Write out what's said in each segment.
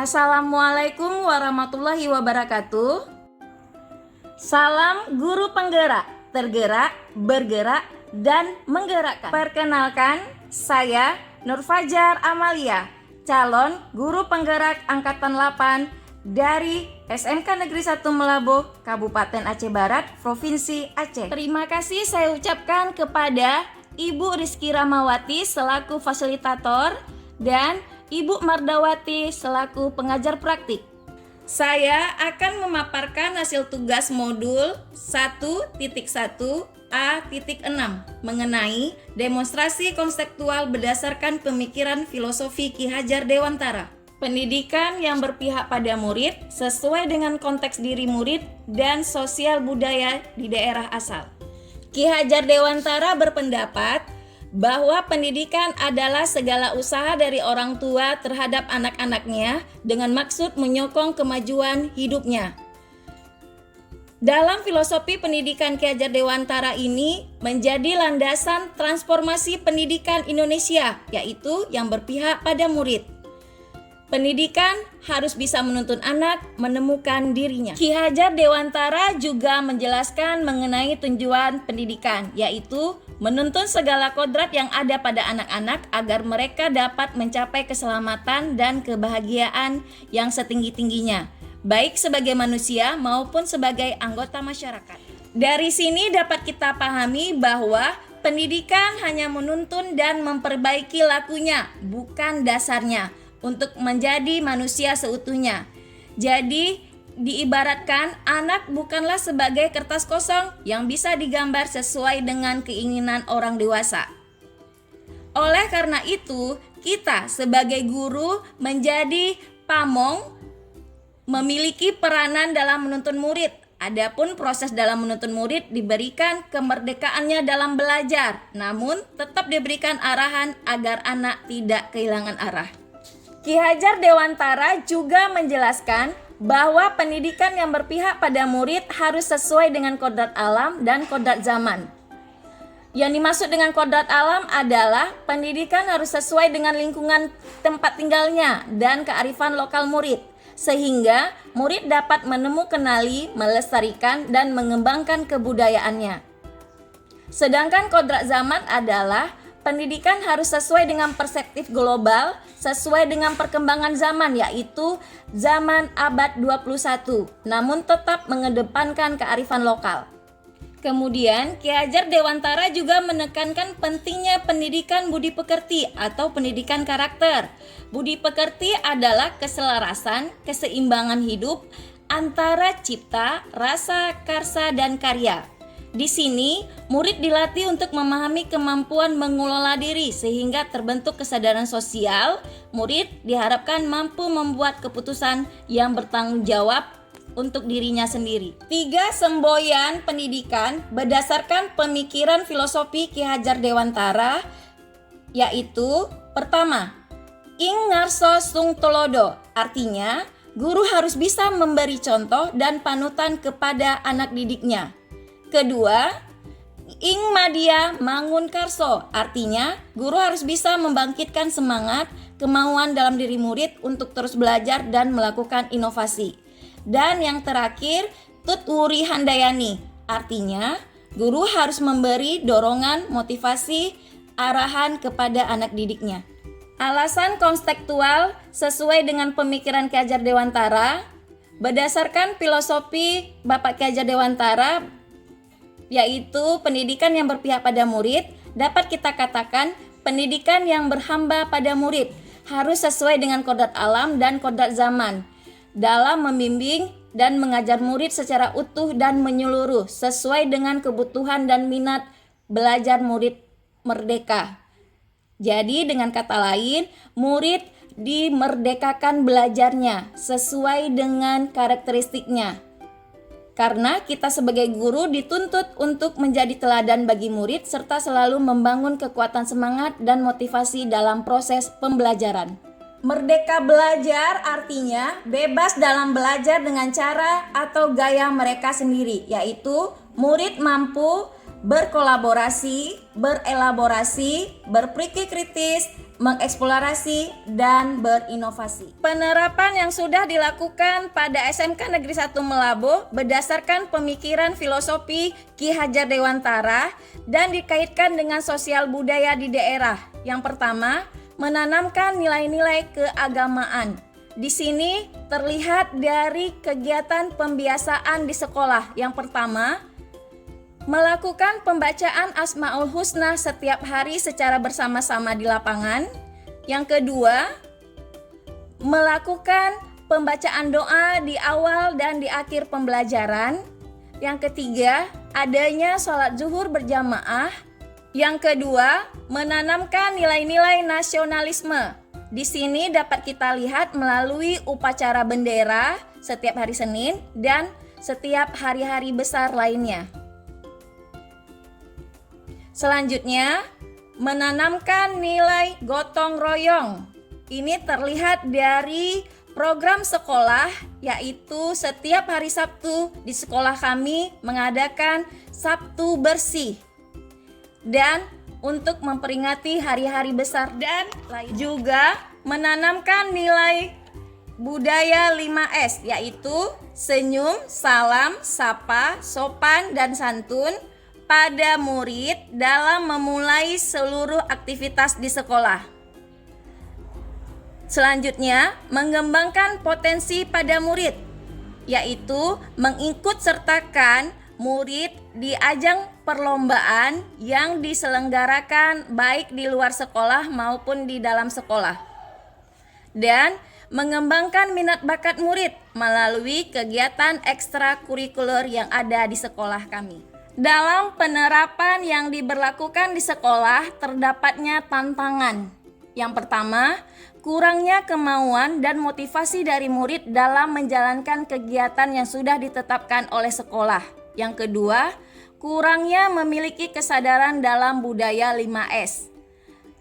Assalamualaikum warahmatullahi wabarakatuh. Salam guru penggerak, tergerak, bergerak, dan menggerakkan. Perkenalkan, saya Nur Fajar Amalia, calon guru penggerak Angkatan 8 dari SMK Negeri 1 Melabuh, Kabupaten Aceh Barat, Provinsi Aceh. Terima kasih saya ucapkan kepada Ibu Rizky Ramawati selaku fasilitator dan Ibu Mardawati selaku pengajar praktik. Saya akan memaparkan hasil tugas modul 1.1a.6 mengenai demonstrasi konseptual berdasarkan pemikiran filosofi Ki Hajar Dewantara. Pendidikan yang berpihak pada murid sesuai dengan konteks diri murid dan sosial budaya di daerah asal. Ki Hajar Dewantara berpendapat bahwa pendidikan adalah segala usaha dari orang tua terhadap anak-anaknya dengan maksud menyokong kemajuan hidupnya. Dalam filosofi pendidikan Ki Hajar Dewantara ini menjadi landasan transformasi pendidikan Indonesia, yaitu yang berpihak pada murid. Pendidikan harus bisa menuntun anak menemukan dirinya. Ki Hajar Dewantara juga menjelaskan mengenai tujuan pendidikan, yaitu menuntun segala kodrat yang ada pada anak-anak agar mereka dapat mencapai keselamatan dan kebahagiaan yang setinggi-tingginya, baik sebagai manusia maupun sebagai anggota masyarakat. Dari sini dapat kita pahami bahwa pendidikan hanya menuntun dan memperbaiki lakunya, bukan dasarnya, untuk menjadi manusia seutuhnya. Jadi, diibaratkan anak bukanlah sebagai kertas kosong yang bisa digambar sesuai dengan keinginan orang dewasa. Oleh karena itu, kita sebagai guru menjadi pamong memiliki peranan dalam menuntun murid. Adapun proses dalam menuntun murid diberikan kemerdekaannya dalam belajar, namun tetap diberikan arahan agar anak tidak kehilangan arah. Ki Hajar Dewantara juga menjelaskan bahwa pendidikan yang berpihak pada murid harus sesuai dengan kodrat alam dan kodrat zaman. Yang dimaksud dengan kodrat alam adalah pendidikan harus sesuai dengan lingkungan tempat tinggalnya dan kearifan lokal murid, sehingga murid dapat kenali, melestarikan, dan mengembangkan kebudayaannya. Sedangkan kodrat zaman adalah pendidikan harus sesuai dengan perspektif global, sesuai dengan perkembangan zaman, yaitu zaman abad 21, namun tetap mengedepankan kearifan lokal. Kemudian, Ki Hajar Dewantara juga menekankan pentingnya pendidikan budi pekerti atau pendidikan karakter. Budi pekerti adalah keselarasan, keseimbangan hidup antara cipta, rasa, karsa, dan karya. Di sini, murid dilatih untuk memahami kemampuan mengelola diri sehingga terbentuk kesadaran sosial. Murid diharapkan mampu membuat keputusan yang bertanggung jawab untuk dirinya sendiri. 3 semboyan pendidikan berdasarkan pemikiran filosofi Ki Hajar Dewantara, yaitu pertama, ing ngarso sung tolodo, artinya guru harus bisa memberi contoh dan panutan kepada anak didiknya. Kedua, ing madia mangun karso, artinya guru harus bisa membangkitkan semangat, kemauan dalam diri murid untuk terus belajar dan melakukan inovasi. Dan yang terakhir, tut wuri handayani, artinya guru harus memberi dorongan, motivasi, arahan kepada anak didiknya. Alasan konseptual sesuai dengan pemikiran Ki Hajar Dewantara berdasarkan filosofi Bapak Ki Hajar Dewantara, yaitu pendidikan yang berpihak pada murid, dapat kita katakan pendidikan yang berhamba pada murid harus sesuai dengan kodrat alam dan kodrat zaman dalam membimbing dan mengajar murid secara utuh dan menyeluruh sesuai dengan kebutuhan dan minat belajar murid merdeka. Jadi dengan kata lain, murid dimerdekakan belajarnya sesuai dengan karakteristiknya. Karena kita sebagai guru dituntut untuk menjadi teladan bagi murid serta selalu membangun kekuatan semangat dan motivasi dalam proses pembelajaran. Merdeka belajar artinya bebas dalam belajar dengan cara atau gaya mereka sendiri, yaitu murid mampu berkolaborasi, berelaborasi, berpikir kritis, mengeksplorasi, dan berinovasi. Penerapan yang sudah dilakukan pada SMK Negeri 1 Melabo berdasarkan pemikiran filosofi Ki Hajar Dewantara dan dikaitkan dengan sosial budaya di daerah. Yang pertama, menanamkan nilai-nilai keagamaan. Di sini terlihat dari kegiatan pembiasaan di sekolah. Yang pertama, melakukan pembacaan Asmaul Husna setiap hari secara bersama-sama di lapangan. Yang kedua, melakukan pembacaan doa di awal dan di akhir pembelajaran. Yang ketiga, adanya sholat zuhur berjamaah. Yang kedua, menanamkan nilai-nilai nasionalisme. Di sini dapat kita lihat melalui upacara bendera setiap hari Senin dan setiap hari-hari besar lainnya. Selanjutnya, menanamkan nilai gotong royong. Ini terlihat dari program sekolah, yaitu setiap hari Sabtu di sekolah kami mengadakan Sabtu Bersih. Dan untuk memperingati hari-hari besar dan lain juga menanamkan nilai budaya 5S, yaitu senyum, salam, sapa, sopan, dan santun pada murid dalam memulai seluruh aktivitas di sekolah. Selanjutnya, mengembangkan potensi pada murid, yaitu mengikut sertakan murid di ajang perlombaan yang diselenggarakan baik di luar sekolah maupun di dalam sekolah. Dan mengembangkan minat bakat murid melalui kegiatan ekstrakurikuler yang ada di sekolah kami. Dalam penerapan yang diberlakukan di sekolah terdapatnya tantangan. Yang pertama, kurangnya kemauan dan motivasi dari murid dalam menjalankan kegiatan yang sudah ditetapkan oleh sekolah. Yang kedua, kurangnya memiliki kesadaran dalam budaya 5S.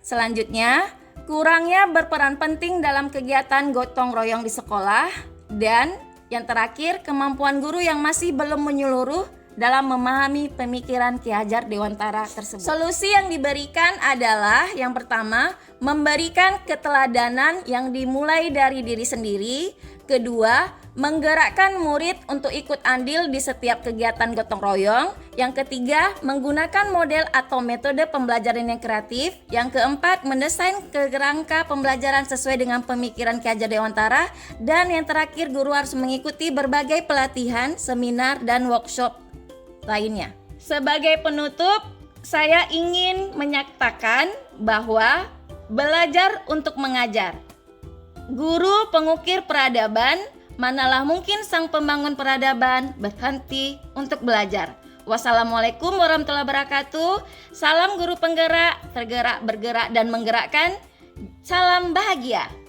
Selanjutnya, kurangnya berperan penting dalam kegiatan gotong royong di sekolah. Dan yang terakhir, kemampuan guru yang masih belum menyeluruh dalam memahami pemikiran Ki Hajar Dewantara tersebut. Solusi yang diberikan adalah yang pertama, memberikan keteladanan yang dimulai dari diri sendiri. Kedua, menggerakkan murid untuk ikut andil di setiap kegiatan gotong royong. Yang ketiga, menggunakan model atau metode pembelajaran yang kreatif. Yang keempat, mendesain kerangka pembelajaran sesuai dengan pemikiran Ki Hajar Dewantara. Dan yang terakhir, guru harus mengikuti berbagai pelatihan, seminar, dan workshop lainnya. Sebagai penutup, saya ingin menyatakan bahwa belajar untuk mengajar. Guru pengukir peradaban, manalah mungkin sang pembangun peradaban berhenti untuk belajar. Wassalamualaikum warahmatullahi wabarakatuh. Salam guru penggerak, tergerak, bergerak, dan menggerakkan. Salam bahagia.